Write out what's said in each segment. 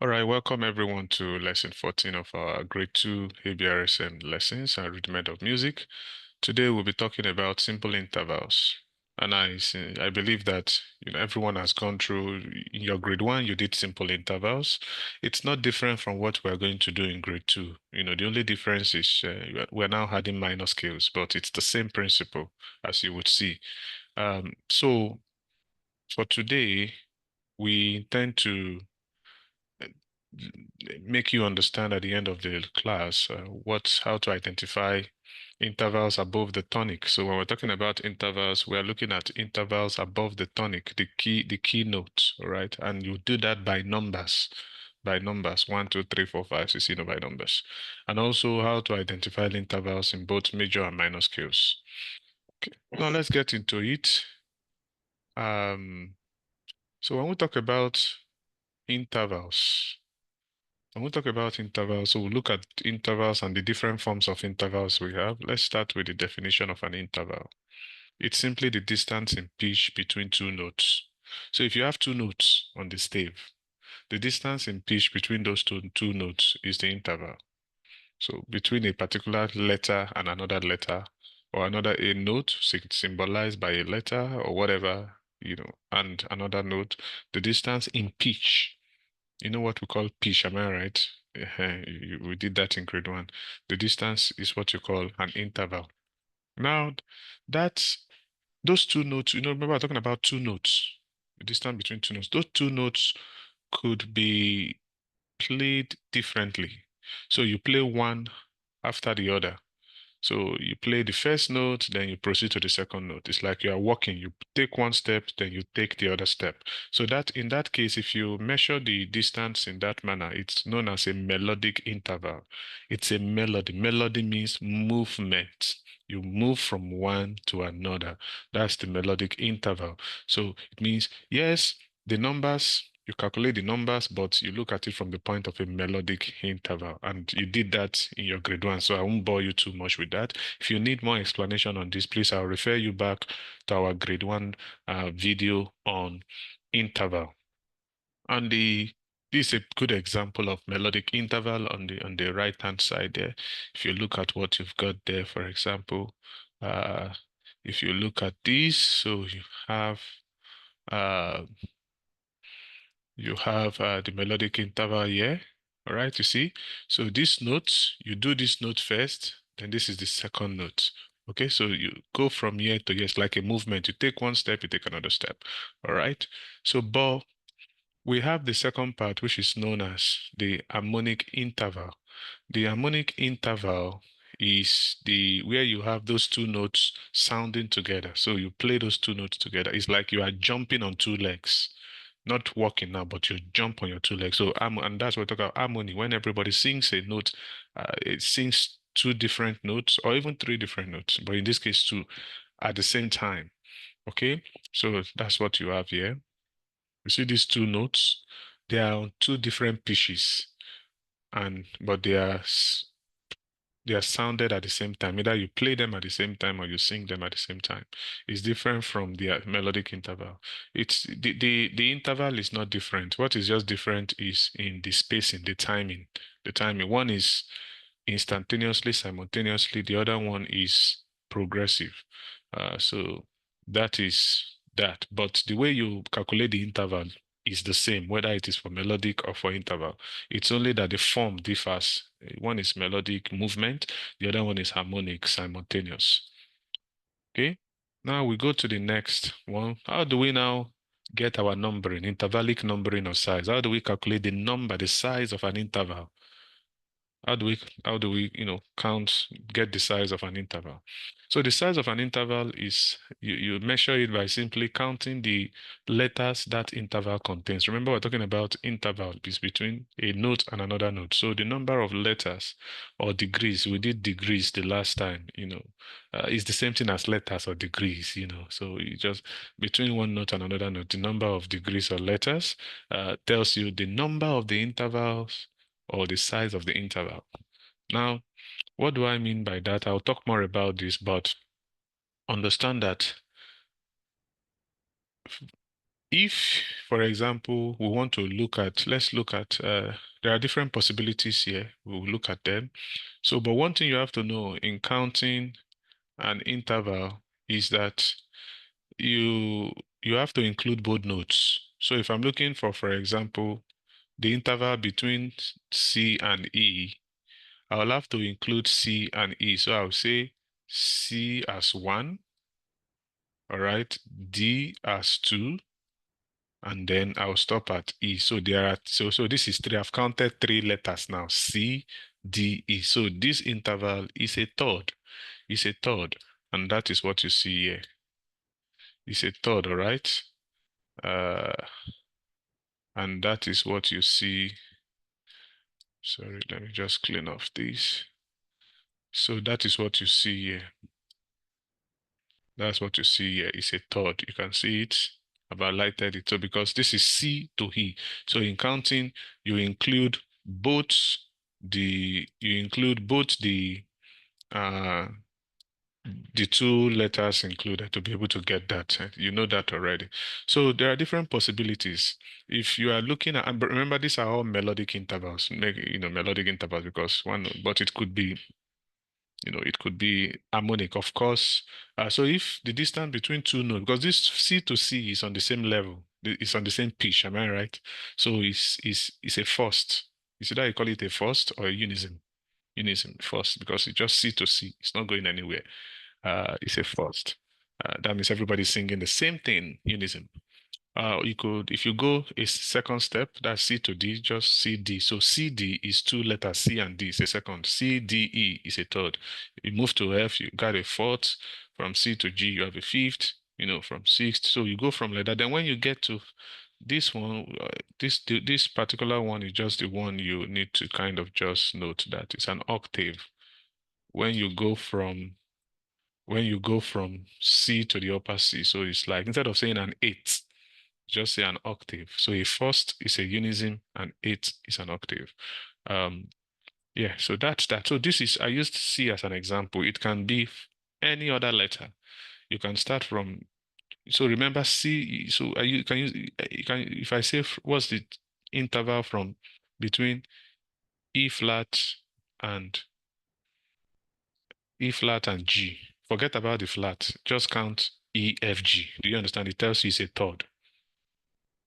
All right, welcome everyone to lesson 14 of our grade 2 ABRSM lessons and rhythm of music. Today we'll be talking about simple intervals. And I believe that everyone has gone through in your grade 1 you did simple intervals. It's not different from what we're going to do in grade 2. The only difference is we're now adding minor scales, but it's the same principle as you would see. So for today we intend to make you understand at the end of the class how to identify intervals above the tonic. So when we're talking about intervals, we are looking at intervals above the tonic, the key notes, all right? And you do that by numbers, 1, 2, 3, 4, 5, 6, by numbers. And also how to identify intervals in both major and minor scales. Okay. Now let's get into it. So when we talk about intervals, so we'll look at intervals and the different forms of intervals we have. Let's start with the definition of an interval. It's simply the distance in pitch between two notes. So if you have two notes on the stave, the distance in pitch between those two notes is the interval. So between a particular letter and another letter, or a note symbolized by a letter or whatever, and another note, the distance in pitch. You know what we call pitch, am I right? We did that in grade 1. The distance is what you call an interval. Now, that's those two notes, remember I'm talking about two notes, the distance between two notes. Those two notes could be played differently. So you play one after the other. So you play the first note, then you proceed to the second note. It's like you are walking. You take one step, then you take the other step. So that in that case, if you measure the distance in that manner, it's known as a melodic interval. It's a melody. Melody means movement. You move from one to another. That's the melodic interval. So it means, yes, the numbers, you calculate the numbers, but you look at it from the point of a melodic interval. And you did that in your grade 1, so I won't bore you too much with that. If you need more explanation on this, please, I'll refer you back to our grade 1 video on interval. And this is a good example of melodic interval on the right-hand side there. If you look at what you've got there, for example, uh, if you look at this, so uh, you have the melodic interval here. All right, you see? So this note, you do this note first, then this is the second note. Okay, so you go from here to here. It's like a movement. You take one step, you take another step. All right. So, but we have the second part, which is known as the harmonic interval. The harmonic interval is the where you have those two notes sounding together. So you play those two notes together. It's like you are jumping on two legs, not walking now, but you jump on your two legs. So and that's what we talk about harmony. When everybody sings a note, it sings two different notes or even three different notes, but in this case two at the same time. Okay, so that's what you have here. You see these two notes, they are on two different pitches, and but they are sounded at the same time. Either you play them at the same time or you sing them at the same time. It's different from the melodic interval. It's the interval is not different. What is just different is in the spacing, the timing. The timing. One is instantaneously, simultaneously. The other one is progressive. So that is that. But the way you calculate the interval is the same, whether it is for melodic or for interval. It's only that the form differs. One is melodic movement, the other one is harmonic, simultaneous. Okay. Now we go to the next one. How do we now get our numbering, intervallic numbering of size? How do we calculate the number, the size of an interval? How do we count, get the size of an interval? So the size of an interval is you measure it by simply counting the letters that interval contains. Remember, we're talking about interval is between a note and another note. So the number of letters or degrees, we did degrees the last time, is the same thing as letters or degrees. So you just between one note and another note, the number of degrees or letters tells you the number of the intervals or the size of the interval. Now, what do I mean by that? I'll talk more about this, but understand that If, for example, we want to look at, let's look at, there are different possibilities here. We'll look at them. So, but one thing you have to know in counting an interval is that you you have to include both notes. So if I'm looking for example, the interval between C and E, I'll have to include C and E. So I'll say C as 1, all right, D as 2, and then I'll stop at E. So there are so this is 3. I've counted 3 letters now. C, D, E. So this interval is a third. It's a third. And that is what you see here. It's a third, all right? Uh, and that is what you see. Sorry, let me just clean off this. So that is what you see here. That's what you see here. It's a third. You can see it. I've highlighted it. So because this is C to E. So in counting, you include both uh the 2 letters included to be able to get that. You know that already. So there are different possibilities. If you are looking at, and remember, these are all melodic intervals, melodic intervals because but it could be, it could be harmonic, of course. So if the distance between 2 notes, because this C to C is on the same level, it's on the same pitch, am I right? So it's a first. Is it that you call it a first or a unison? Unison first, because it's just C to C. It's not going anywhere. It's a first. That means everybody's singing the same thing, unison. You could, if you go a second step, that's C to D, just C D. So C D is 2 letters, C and D is a second. C D E is a third. You move to F, you got a fourth. From C to G, you have a fifth. From sixth. So you go from like that. Then when you get to this one, this particular one is just the one you need to kind of just note that it's an octave. When you go from C to the upper C, so it's like instead of saying an eighth, just say an octave. So a first is a unison, and eighth is an octave. Yeah, so that's that. So this is, I used C as an example. It can be any other letter. You can start from, so remember C, so you can use, you can, if I say, what's the interval from between E flat and G? Forget about the flat. Just count E, F, G. Do you understand? It tells you it's a third.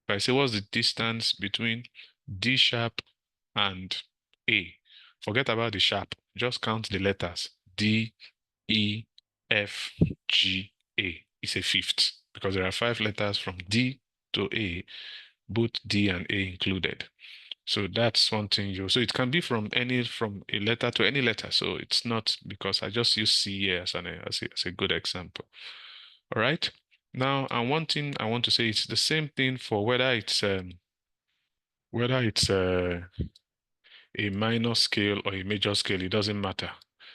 If I say what's the distance between D sharp and A, forget about the sharp. Just count the letters. D, E, F, G, A. It's a fifth because there are 5 letters from D to A, both D and A included. So that's one thing so it can be from a letter to any letter. So it's not, because I just use C here as a good example. All right. Now, and one thing I want to say, it's the same thing for whether it's a minor scale or a major scale, it doesn't matter.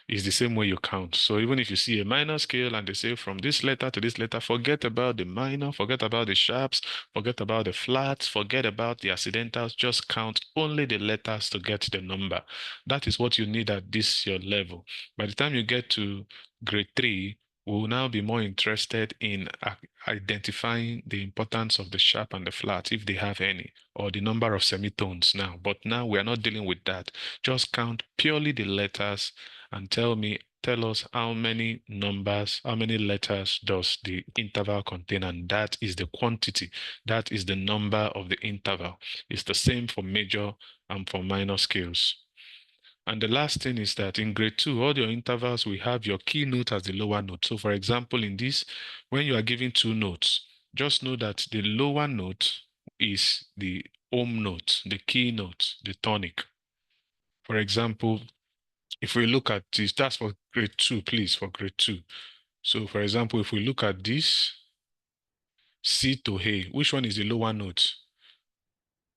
It's the same way you count. So even if you see a minor scale and they say from this letter to this letter, forget about the minor, forget about the sharps, forget about the flats, forget about the accidentals, just count only the letters to get the number. That is what you need at your level. By the time you get to grade 3, we'll now be more interested in identifying the importance of the sharp and the flat, if they have any, or the number of semitones now. But now we are not dealing with that. Just count purely the letters and tell us how many numbers, how many letters does the interval contain, and that is the quantity. That is the number of the interval. It's the same for major and for minor scales. And the last thing is that in grade 2, all your intervals will have your key note as the lower note. So for example, in this, when you are giving 2 notes, just know that the lower note is the home note, the key note, the tonic. For example, if we look at this, that's for grade 2, please, for grade 2. So for example, if we look at this, C to A, which one is the lower note?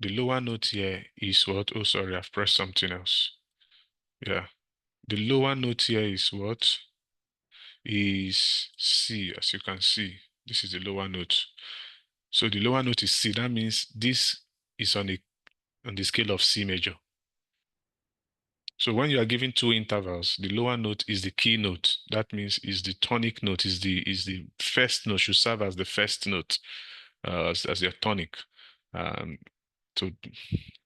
The lower note here is what? Oh, sorry, I've pressed something else. Yeah. The lower note here is what? Is C, as you can see. This is the lower note. So the lower note is C. That means this is on the scale of C major. So when you are given 2 intervals, the lower note is the key note. That means is the tonic note, is the first note, should serve as the first note. as your tonic. Um, so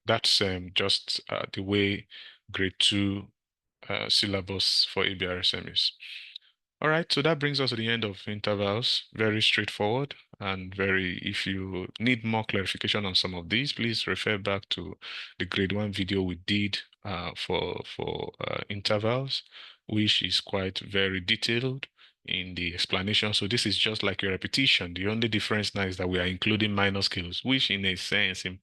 that's just the way grade 2 syllabus for ABRSM is. All right, so that brings us to the end of intervals. Very straightforward and very, if you need more clarification on some of these, please refer back to the grade 1 video we did for intervals, which is quite very detailed in the explanation. So this is just like a repetition. The only difference now is that we are including minor scales, which in a sense, in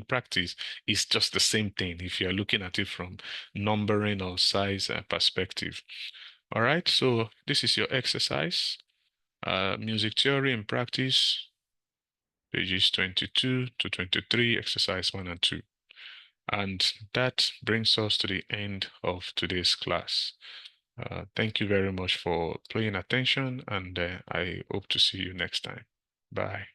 practice, is just the same thing if you are looking at it from numbering or size perspective. All right, so this is your exercise. Music theory and practice, pages 22 to 23, exercise 1 and 2. And that brings us to the end of today's class. Thank you very much for paying attention, and I hope to see you next time. Bye.